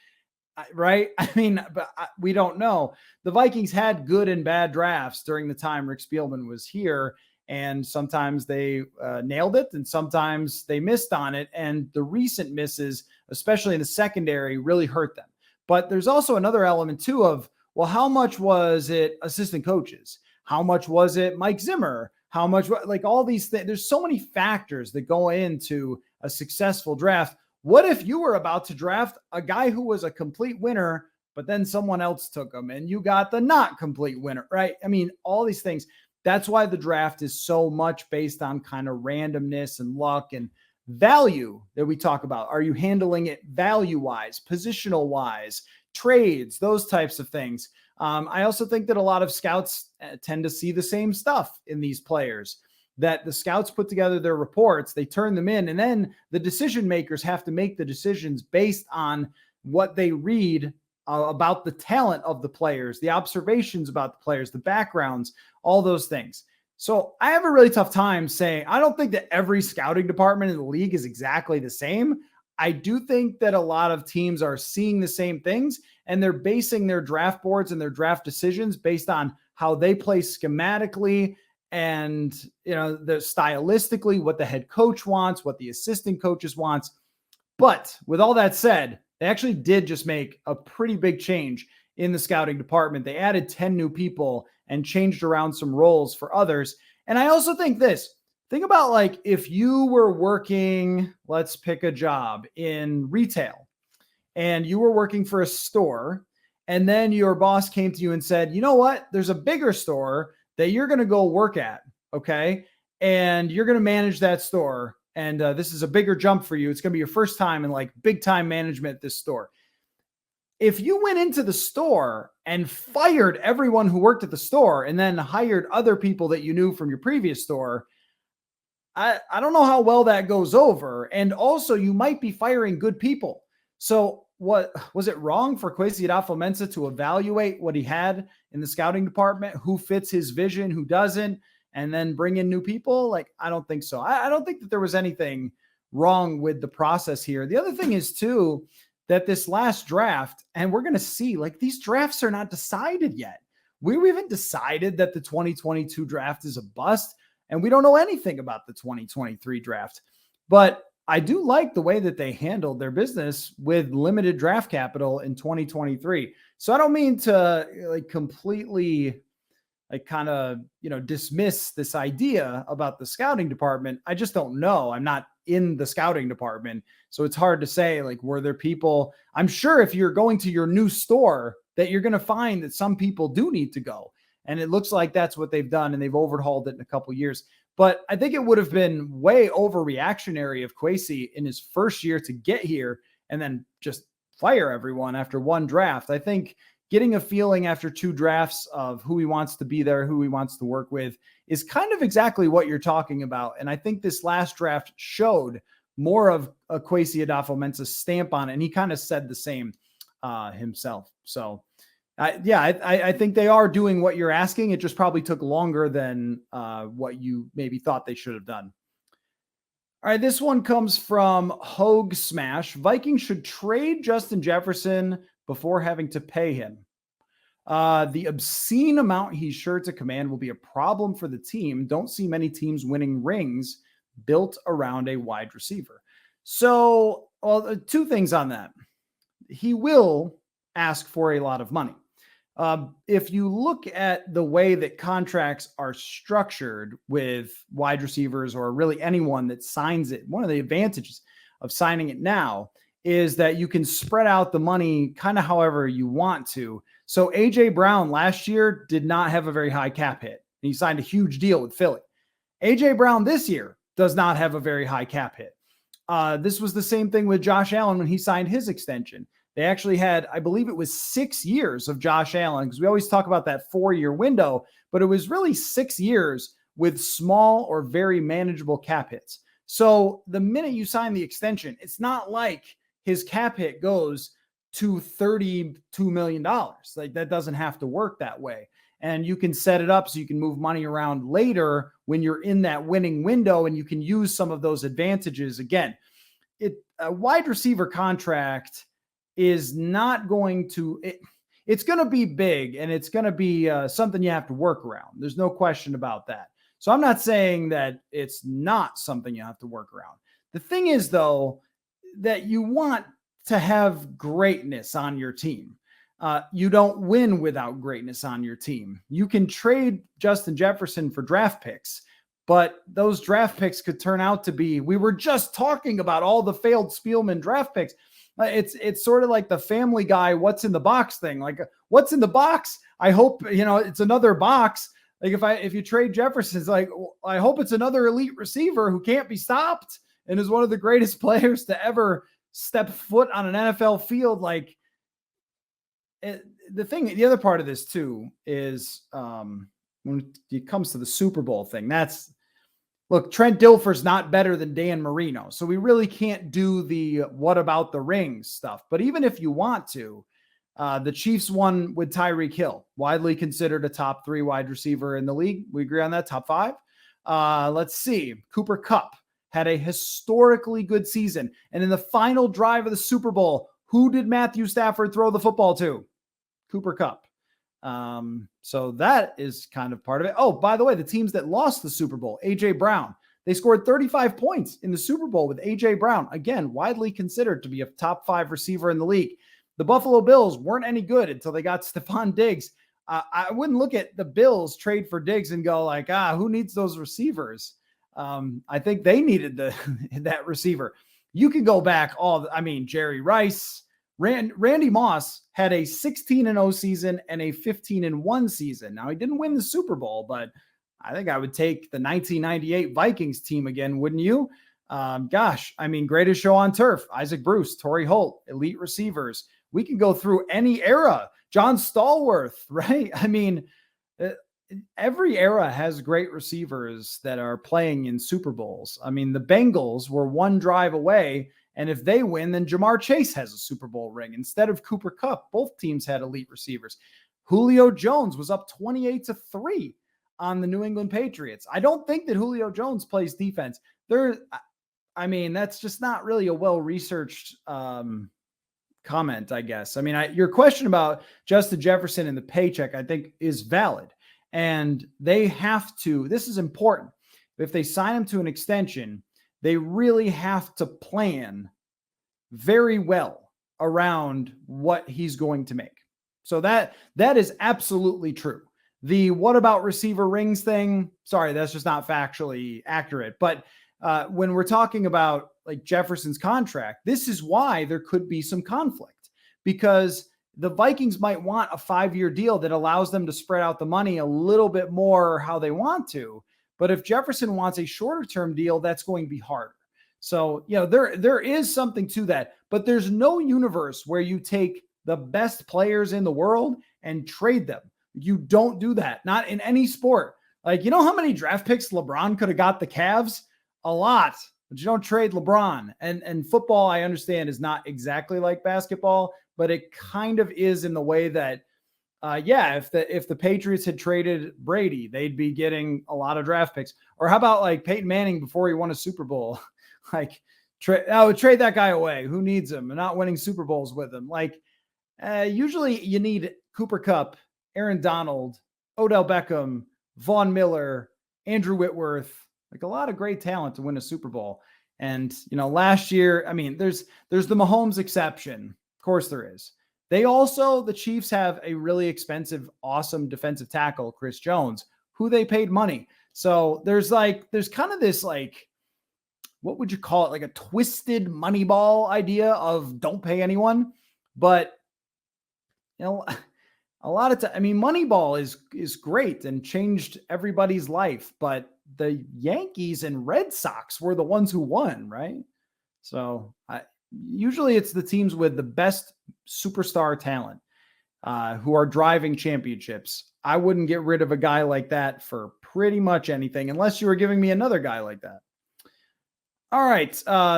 right? I mean, but we don't know. The Vikings had good and bad drafts during the time Rick Spielman was here, and sometimes they nailed it and sometimes they missed on it. And the recent misses, especially in the secondary, really hurt them. But there's also another element too of, well, how much was it assistant coaches? How much was it Mike Zimmer? How much, like all these things, there's so many factors that go into a successful draft. What if you were about to draft a guy who was a complete winner, but then someone else took him and you got the not complete winner, right? I mean, all these things. That's why the draft is so much based on kind of randomness and luck and value that we talk about. Are you handling it value-wise, positional-wise, trades, those types of things? I also think that a lot of scouts tend to see the same stuff in these players, that the scouts put together their reports, they turn them in, and then the decision makers have to make the decisions based on what they read about the talent of the players, the observations about the players, the backgrounds, all those things. So I have a really tough time saying, I don't think that every scouting department in the league is exactly the same. I do think that a lot of teams are seeing the same things, and they're basing their draft boards and their draft decisions based on how they play schematically and, the stylistically, what the head coach wants, what the assistant coaches wants. But with all that said, they actually did just make a pretty big change in the scouting department. They added 10 new people and changed around some roles for others. And I also think think about, like, if you were working, let's pick a job in retail, and you were working for a store, and then your boss came to you and said, you know what, there's a bigger store that you're going to go work at. Okay. And you're going to manage that store. And this is a bigger jump for you. It's going to be your first time in like big time management at this store. If you went into the store and fired everyone who worked at the store and then hired other people that you knew from your previous store, I don't know how well that goes over. And also you might be firing good people. So what was it wrong for Kwesi Adofo-Mensah to evaluate what he had in the scouting department, who fits his vision, who doesn't, and then bring in new people? Like, I don't think so. I don't think that there was anything wrong with the process here. The other thing is too, that this last draft, and we're going to see, like, these drafts are not decided yet. We haven't decided that the 2022 draft is a bust, and we don't know anything about the 2023 draft. But I do like the way that they handled their business with limited draft capital in 2023. So I don't mean to like completely like kind of, dismiss this idea about the scouting department. I just don't know. I'm not in the scouting department. So it's hard to say, like, were there people? I'm sure if you're going to your new store that you're going to find that some people do need to go. And it looks like that's what they've done, and they've overhauled it in a couple of years. But I think it would have been way overreactionary of Kwesi in his first year to get here and then just fire everyone after one draft. I think getting a feeling after two drafts of who he wants to be there, who he wants to work with, is kind of exactly what you're talking about. And I think this last draft showed more of a Kwesi Adofo-Mensah stamp on it, and he kind of said the same himself. So, I think they are doing what you're asking. It just probably took longer than what you maybe thought they should have done. All right, this one comes from Hogue Smash. Vikings should trade Justin Jefferson before having to pay him. The obscene amount he's sure to command will be a problem for the team. Don't see many teams winning rings built around a wide receiver. So, two things on that. He will ask for a lot of money. If you look at the way that contracts are structured with wide receivers or really anyone that signs it, one of the advantages of signing it now is that you can spread out the money kind of however you want to. So A.J. Brown last year did not have a very high cap hit. He signed a huge deal with Philly. A.J. Brown this year does not have a very high cap hit. This was the same thing with Josh Allen when he signed his extension. They actually had, I believe it was 6 years of Josh Allen, because we always talk about that 4-year window, but it was really 6 years with small or very manageable cap hits. So the minute you sign the extension, it's not like his cap hit goes to $32 million. Like, that doesn't have to work that way. And you can set it up so you can move money around later when you're in that winning window, and you can use some of those advantages. Again, a wide receiver contract is not going to, it's going to be big, and it's going to be something you have to work around. There's no question about that. So I'm not saying that it's not something you have to work around. The thing is, though, that you want to have greatness on your team. You don't win without greatness on your team. You can trade Justin Jefferson for draft picks, but those draft picks could turn out to be, we were just talking about all the failed Spielman draft picks. It's sort of like the Family Guy, what's in the box thing. Like, what's in the box? I hope, it's another box. Like, if you trade Jefferson, it's like, I hope it's another elite receiver who can't be stopped and is one of the greatest players to ever step foot on an NFL field. Like, the other part of this too is when it comes to the Super Bowl thing, look, Trent Dilfer's not better than Dan Marino. So we really can't do the what about the rings stuff. But even if you want to, the Chiefs won with Tyreek Hill, widely considered a top 3 wide receiver in the league. We agree on that, top 5. Let's see. Cooper Kupp had a historically good season. And in the final drive of the Super Bowl, who did Matthew Stafford throw the football to? Cooper Kupp. So that is kind of part of it. Oh, by the way, the teams that lost the Super Bowl, A.J. Brown, they scored 35 points in the Super Bowl with A.J. Brown, again, widely considered to be a top 5 receiver in the league. The Buffalo Bills weren't any good until they got Stephon Diggs. I wouldn't look at the Bills trade for Diggs and go like, who needs those receivers? I think they needed that receiver. You can go back Jerry Rice, Randy Moss had a 16-0 season and a 15-1 season. Now, he didn't win the Super Bowl, but I think I would take the 1998 Vikings team again, wouldn't you? Greatest show on turf. Isaac Bruce, Torrey Holt, elite receivers. We can go through any era. John Stallworth, right? Every era has great receivers that are playing in Super Bowls. The Bengals were one drive away, and if they win, then Jamar Chase has a Super Bowl ring instead of Cooper Kupp. Both teams had elite receivers. Julio Jones was up 28-3 on the New England Patriots. I don't think that Julio Jones plays defense. That's just not really a well-researched comment, I guess. I mean, your question about Justin Jefferson and the paycheck, I think, is valid. And they have to, this is important. If they sign him to an extension, they really have to plan very well around what he's going to make. So that is absolutely true. The what about receiver rings thing, sorry, that's just not factually accurate. But when we're talking about like Jefferson's contract, this is why there could be some conflict, because the Vikings might want a 5-year deal that allows them to spread out the money a little bit more how they want to. But if Jefferson wants a shorter term deal, that's going to be harder. So, there is something to that, but there's no universe where you take the best players in the world and trade them. You don't do that. Not in any sport. Like, you know how many draft picks LeBron could have got the Cavs? A lot, but you don't trade LeBron. And football, I understand, is not exactly like basketball, but it kind of is in the way that, if the Patriots had traded Brady, they'd be getting a lot of draft picks. Or how about like Peyton Manning before he won a Super Bowl? Like, trade that guy away. Who needs him? And not winning Super Bowls with him. Like, usually you need Cooper Kupp, Aaron Donald, Odell Beckham, Von Miller, Andrew Whitworth, like a lot of great talent to win a Super Bowl. And, last year, I mean, there's the Mahomes exception. Of course there is. The Chiefs have a really expensive, awesome defensive tackle, Chris Jones, who they paid money. So there's kind of this, like, what would you call it? Like a twisted Moneyball idea of don't pay anyone. But, a lot of time, I mean, Moneyball is great and changed everybody's life, but the Yankees and Red Sox were the ones who won, right? So usually it's the teams with the best superstar talent who are driving championships. I wouldn't get rid of a guy like that for pretty much anything, unless you were giving me another guy like that. All right.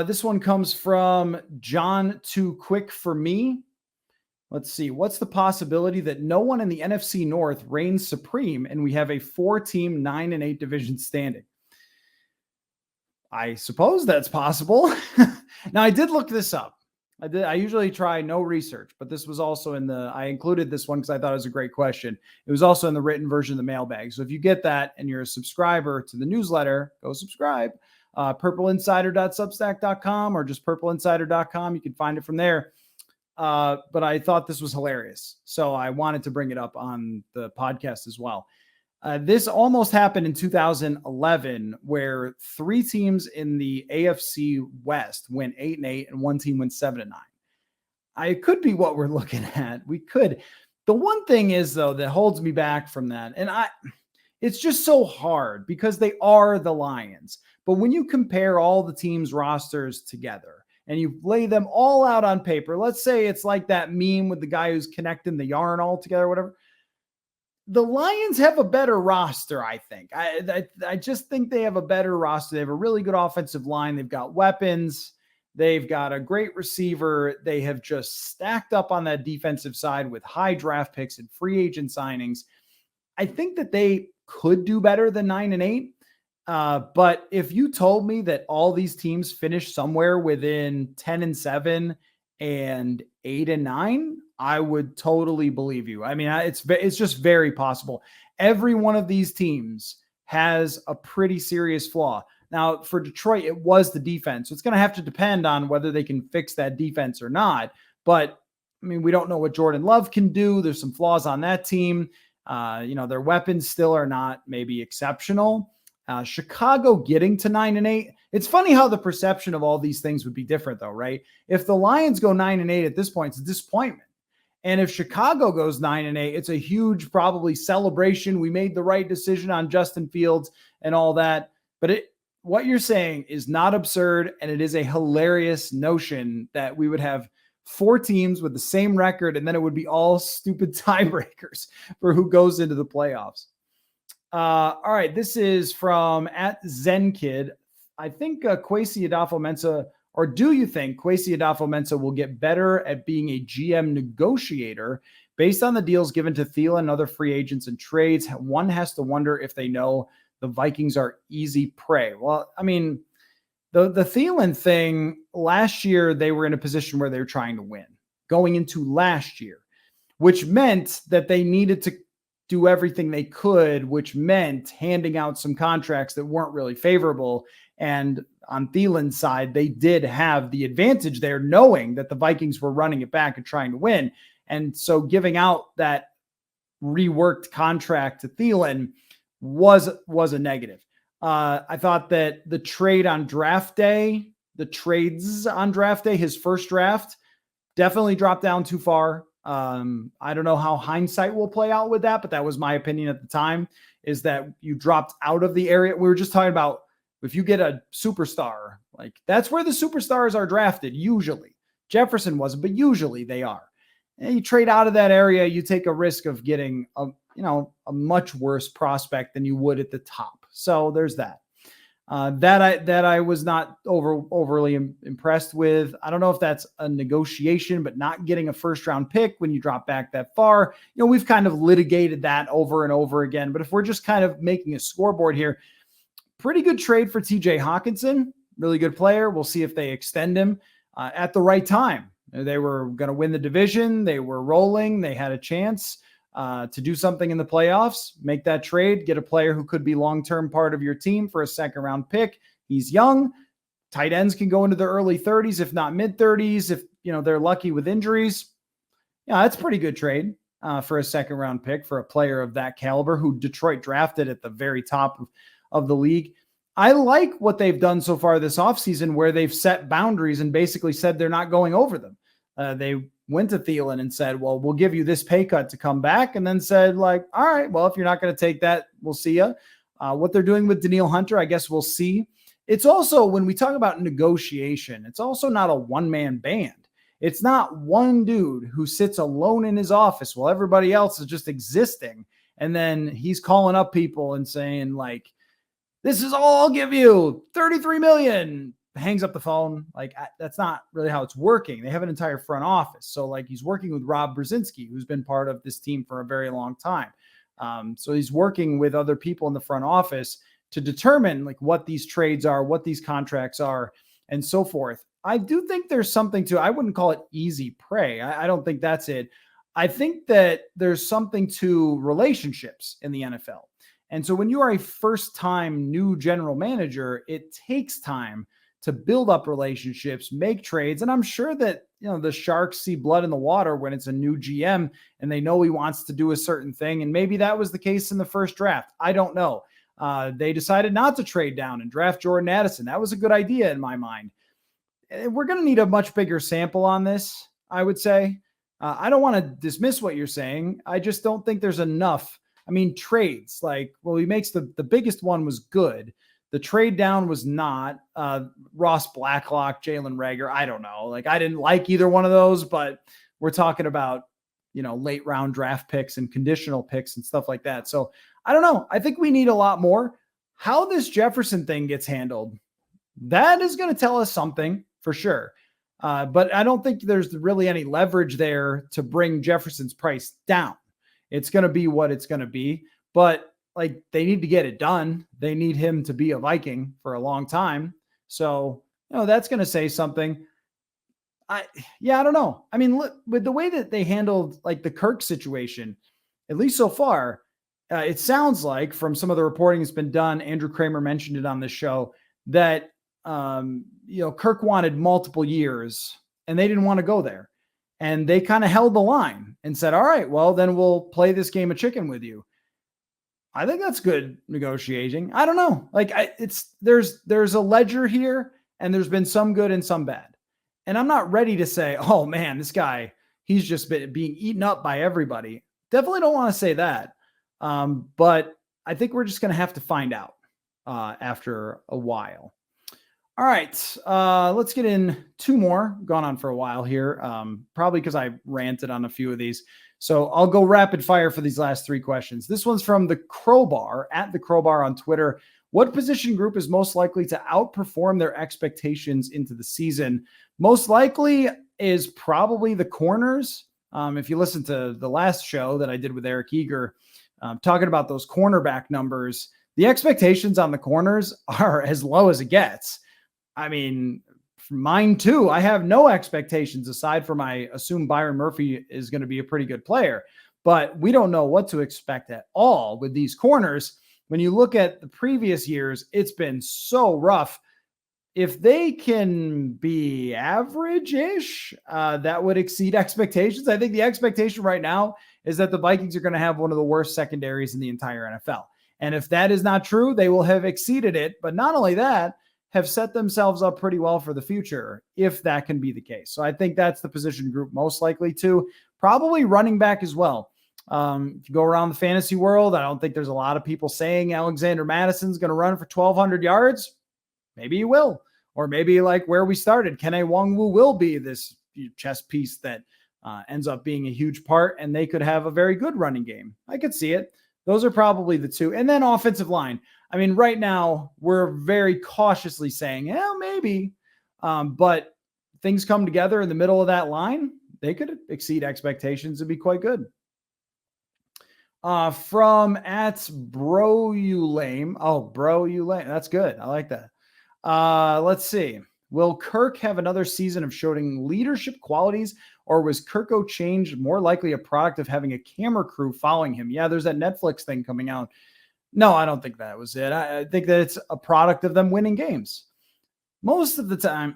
This one comes from John Too Quick for Me. Let's see. What's the possibility that no one in the NFC North reigns supreme and we have a 4-team 9-8 division standing? I suppose that's possible. Now, I did look this up. I usually try no research, but this was also I included this one because I thought it was a great question. It was also in the written version of the mailbag. So if you get that and you're a subscriber to the newsletter, go subscribe. purpleinsider.substack.com or just purpleinsider.com. You can find it from there. But I thought this was hilarious, so I wanted to bring it up on the podcast as well. This almost happened in 2011, where 3 teams in the AFC West went 8-8 and 1 team went 7-9. It could be what we're looking at. We could. The one thing is, though, that holds me back from that, and it's just so hard because they are the Lions. But when you compare all the teams' rosters together, and you lay them all out on paper, let's say it's like that meme with the guy who's connecting the yarn all together, whatever. The Lions have a better roster, I think. I just think they have a better roster. They have a really good offensive line. They've got weapons. They've got a great receiver. They have just stacked up on that defensive side with high draft picks and free agent signings. I think that they could do better than 9-8. But if you told me that all these teams finish somewhere within 10-7 and 8-9, I would totally believe you. I mean, it's just very possible. Every one of these teams has a pretty serious flaw. Now, for Detroit, it was the defense. So it's going to have to depend on whether they can fix that defense or not. But I mean, we don't know what Jordan Love can do. There's some flaws on that team. Their weapons still are not maybe exceptional. Chicago getting to 9-8. It's funny how the perception of all these things would be different, though, right? If the Lions go 9-8 at this point, it's a disappointment. And if Chicago goes 9-8, it's a huge, probably celebration. We made the right decision on Justin Fields and all that. But what you're saying is not absurd, and it is a hilarious notion that we would have 4 teams with the same record, and then it would be all stupid tiebreakers for who goes into the playoffs. All right, this is from @ZenKid. I think Kwesi Adofo-Mensah, or do you think Kwesi Adofo-Mensah will get better at being a GM negotiator based on the deals given to Thielen and other free agents and trades? One has to wonder if they know the Vikings are easy prey. Well, I mean, the Thielen thing, last year they were in a position where they were trying to win. going into last year, which meant that they needed to do everything they could, which meant handing out some contracts that weren't really favorable. And on Thielen's side, they did have the advantage there, knowing that the Vikings were running it back and trying to win. And so giving out that reworked contract to Thielen was a negative. I thought that the trades on draft day, his first draft, definitely dropped down too far. I don't know how hindsight will play out with that, but that was my opinion at the time, is that you dropped out of the area. We were just talking about if you get a superstar, like that's where the superstars are drafted. Usually Jefferson wasn't, but usually they are. And you trade out of that area, you take a risk of getting a much worse prospect than you would at the top. So there's that. That I was not overly impressed with. I don't know if that's a negotiation, but not getting a first round pick when you drop back that far, we've kind of litigated that over and over again. But if we're just kind of making a scoreboard here, pretty good trade for TJ Hawkinson, really good player. We'll see if they extend him at the right time. They were going to win the division. They were rolling. They had a chance to do something in the playoffs, make that trade, get a player who could be long-term part of your team for a second-round pick. He's young. Tight ends can go into the early 30s, if not mid-30s, if they're lucky with injuries. Yeah, that's a pretty good trade for a second-round pick for a player of that caliber who Detroit drafted at the very top of the league. I like what they've done so far this offseason, where they've set boundaries and basically said they're not going over them. They went to Thielen and said, well, we'll give you this pay cut to come back, and then said, like, all right, well, if you're not going to take that, we'll see you. What they're doing with Danielle Hunter, I guess we'll see. It's also, when we talk about negotiation, it's also not a one-man band. It's not one dude who sits alone in his office while everybody else is just existing, and then he's calling up people and saying, like, this is all I'll give you, $33 million. Hangs up the phone. Like, that's not really how it's working. They have an entire front office. So like, he's working with Rob Brzezinski, who's been part of this team for a very long time. So he's working with other people in the front office to determine like what these trades are, what these contracts are, and so forth. I do think there's something to, I wouldn't call it easy prey. I don't think that's it. I think that there's something to relationships in the NFL. And so when you are a first-time new general manager, it takes time to build up relationships, make trades. And I'm sure that, the Sharks see blood in the water when it's a new GM and they know he wants to do a certain thing. And maybe that was the case in the first draft. I don't know. They decided not to trade down and draft Jordan Addison. That was a good idea in my mind. We're going to need a much bigger sample on this, I would say. I don't want to dismiss what you're saying. I just don't think there's enough. I mean, trades, like, well, he makes the biggest one was good. The trade down was not. Ross Blacklock, Jalen Reagor, I don't know. Like, I didn't like either one of those, but we're talking about, late round draft picks and conditional picks and stuff like that. So I don't know. I think we need a lot more. How this Jefferson thing gets handled, that is going to tell us something for sure. But I don't think there's really any leverage there to bring Jefferson's price down. It's going to be what it's going to be. But like, they need to get it done. They need him to be a Viking for a long time. So, that's going to say something. I don't know. I mean, look, with the way that they handled like the Kirk situation, at least so far, it sounds like from some of the reporting that's been done, Andrew Kramer mentioned it on this show, that, Kirk wanted multiple years and they didn't want to go there. And they kind of held the line and said, all right, well, then we'll play this game of chicken with you. I think that's good negotiating. I don't know. Like, there's a ledger here, and there's been some good and some bad. And I'm not ready to say, oh man, this guy, he's just been being eaten up by everybody. Definitely don't want to say that. But I think we're just going to have to find out after a while. All right, let's get in two more. Gone on for a while here, probably because I ranted on a few of these. So I'll go rapid fire for these last three questions. This one's from the Crowbar, at the Crowbar on Twitter. What position group is most likely to outperform their expectations into the season? Most likely is probably the corners. If you listen to the last show that I did with Eric Eager, talking about those cornerback numbers, the expectations on the corners are as low as it gets. I mean, Mine too. I have no expectations aside from I assume Byron Murphy is going to be a pretty good player, but we don't know what to expect at all with these corners. When you look at the previous years, it's been so rough. If they can be average-ish, that would exceed expectations. I think the expectation right now is that the Vikings are going to have one of the worst secondaries in the entire NFL. And if that is not true, they will have exceeded it. But not only that, have set themselves up pretty well for the future, if that can be the case. So I think that's the position group most likely to. Probably running back as well. If you go around the fantasy world, I don't think there's a lot of people saying Alexander Madison's going to run for 1,200 yards. Maybe he will. Or maybe like where we started, Kene Nwangwu will be this chess piece that ends up being a huge part, and they could have a very good running game. I could see it. Those are probably the two. And then offensive line. I mean, right now, we're very cautiously saying, yeah, maybe. But things come together in the middle of that line, they could exceed expectations and be quite good. From at Bro You Lame. Oh, Bro You Lame. That's good. I like that. Let's see. Will Kirk have another season of showing leadership qualities, or was Kirko changed more likely a product of having a camera crew following him? Yeah, there's that Netflix thing coming out. No, I don't think that was it. I think that it's a product of them winning games. Most of the time,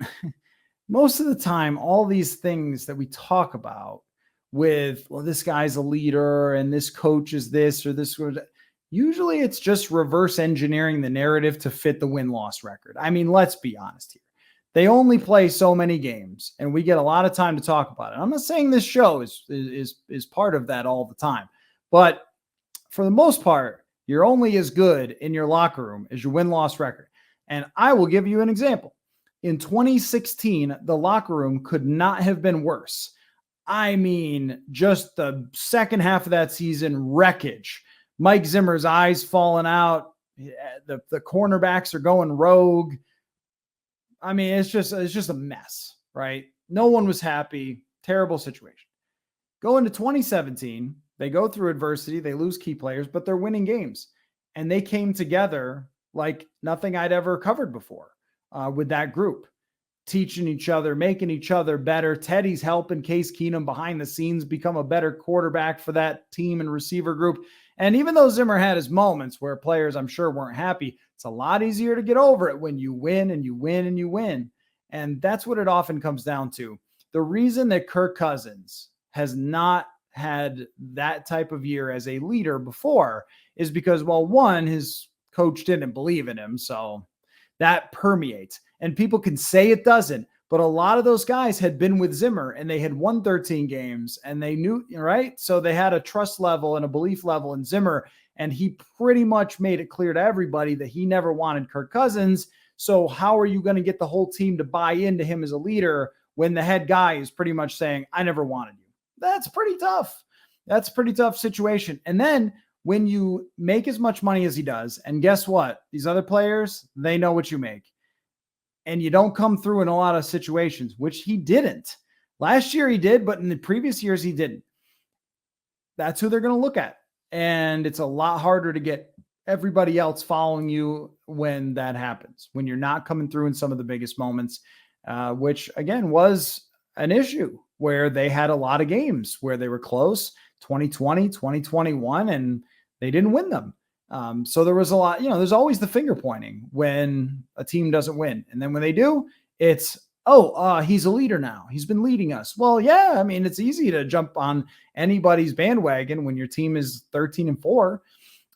all these things that we talk about with, well, this guy's a leader and this coach is this or this, usually it's just reverse engineering the narrative to fit the win-loss record. I mean, let's be honest here. They only play so many games, and we get a lot of time to talk about it. I'm not saying this show is part of that all the time, but for the most part, you're only as good in your locker room as your win-loss record. And I will give you an example. In 2016, the locker room could not have been worse. I mean, just the second half of that season, wreckage. Mike Zimmer's eyes falling out. The cornerbacks are going rogue. I mean, it's just a mess, right? No one was happy. Terrible situation. Go into 2017, they go through adversity. They lose key players, but they're winning games. And they came together like nothing I'd ever covered before with that group. Teaching each other, making each other better. Teddy's helping Case Keenum behind the scenes become a better quarterback for that team and receiver group. And even though Zimmer had his moments where players, I'm sure, weren't happy, it's a lot easier to get over it when you win and you win and you win. And that's what it often comes down to. The reason that Kirk Cousins has not had that type of year as a leader before is because, well, one, his coach didn't believe in him. So that permeates. And people can say it doesn't, but a lot of those guys had been with Zimmer and they had won 13 games and they knew, right? So they had a trust level and a belief level in Zimmer. And he pretty much made it clear to everybody that he never wanted Kirk Cousins. So how are you going to get the whole team to buy into him as a leader when the head guy is pretty much saying, I never wanted you? That's pretty tough. That's a pretty tough situation. And then when you make as much money as he does, and guess what? These other players, they know what you make. And you don't come through in a lot of situations, which he didn't. Last year he did, but in the previous years he didn't. That's who they're going to look at. And it's a lot harder to get everybody else following you when that happens, when you're not coming through in some of the biggest moments, which again was an issue where they had a lot of games where they were close, 2020, 2021, and they didn't win them. So there was a lot, there's always the finger pointing when a team doesn't win. And then when they do, it's, he's a leader now. He's been leading us. Well, yeah, I mean, it's easy to jump on anybody's bandwagon when your team is 13-4.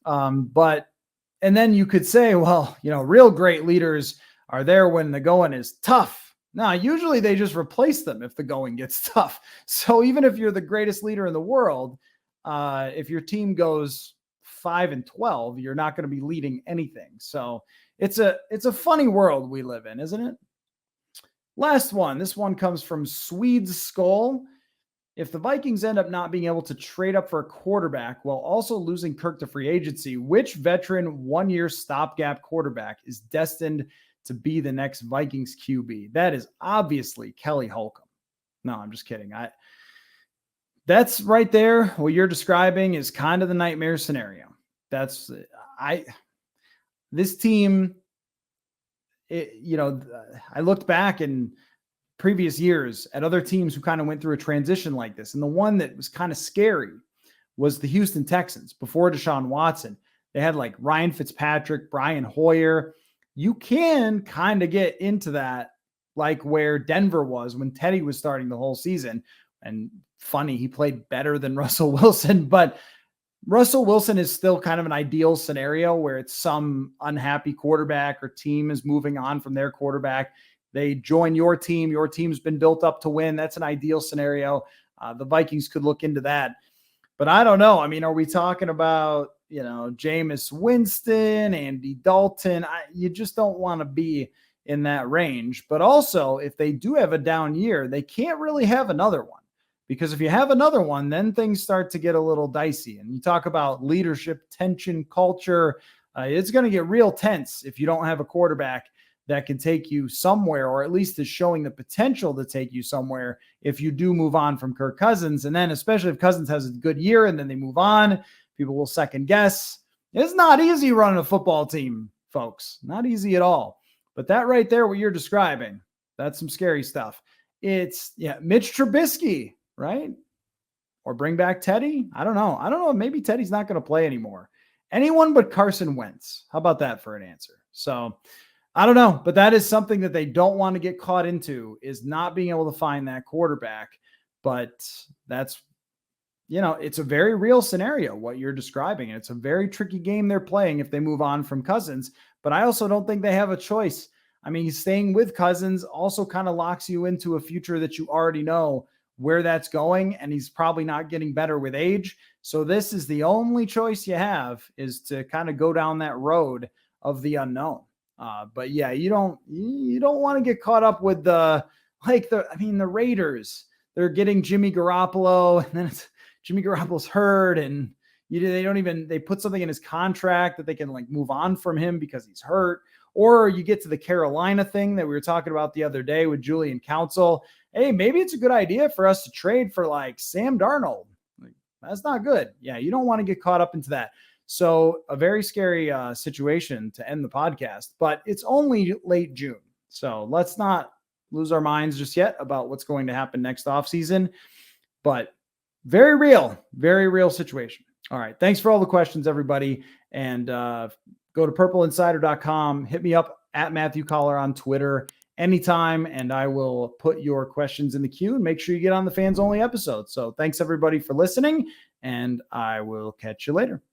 And then you could say, well, real great leaders are there when the going is tough. Now, usually they just replace them if the going gets tough. So even if you're the greatest leader in the world, if your team goes 5-12, you're not going to be leading anything. So it's a funny world we live in, isn't it? Last one. This one comes from Swede's Skol. If the Vikings end up not being able to trade up for a quarterback while also losing Kirk to free agency, which veteran one-year stopgap quarterback is destined to be the next Vikings QB? That is obviously Kelly Holcomb. No, I'm just kidding. That's right there. What you're describing is kind of the nightmare scenario. This team, I looked back in previous years at other teams who kind of went through a transition like this. And the one that was kind of scary was the Houston Texans before Deshaun Watson. They had like Ryan Fitzpatrick, Brian Hoyer. You can kind of get into that, like where Denver was when Teddy was starting the whole season. And funny, he played better than Russell Wilson, but Russell Wilson is still kind of an ideal scenario where it's some unhappy quarterback or team is moving on from their quarterback. They join your team. Your team's been built up to win. That's an ideal scenario. The Vikings could look into that. But I don't know. I mean, are we talking about, Jameis Winston, Andy Dalton? You just don't want to be in that range. But also, if they do have a down year, they can't really have another one. Because if you have another one, then things start to get a little dicey. And you talk about leadership, tension, culture. It's going to get real tense if you don't have a quarterback that can take you somewhere, or at least is showing the potential to take you somewhere if you do move on from Kirk Cousins. And then especially if Cousins has a good year and then they move on, people will second guess. It's not easy running a football team, folks. Not easy at all. But that right there, what you're describing, that's some scary stuff. It's Mitch Trubisky, right? Or bring back Teddy. I don't know. Maybe Teddy's not going to play anymore. Anyone but Carson Wentz. How about that for an answer? So I don't know, but that is something that they don't want to get caught into, is not being able to find that quarterback. But that's, it's a very real scenario, what you're describing. And it's a very tricky game they're playing if they move on from Cousins. But I also don't think they have a choice. I mean, staying with Cousins also kind of locks you into a future that you already know where that's going, and he's probably not getting better with age. So this is the only choice you have, is to kind of go down that road of the unknown. But yeah, you don't want to get caught up with the Raiders. They're getting Jimmy Garoppolo, and then Jimmy Garoppolo's hurt, and they put something in his contract that they can like move on from him because he's hurt. Or you get to the Carolina thing that we were talking about the other day with Julian Council. Hey, maybe it's a good idea for us to trade for like Sam Darnold. Like, that's not good. Yeah, you don't want to get caught up into that. So a very scary situation to end the podcast, but it's only late June. So let's not lose our minds just yet about what's going to happen next offseason. But very real situation. All right. Thanks for all the questions, everybody. And go to purpleinsider.com. Hit me up at Matthew Coller on Twitter anytime, and I will put your questions in the queue and make sure you get on the Fans Only episode. So thanks, everybody, for listening, and I will catch you later.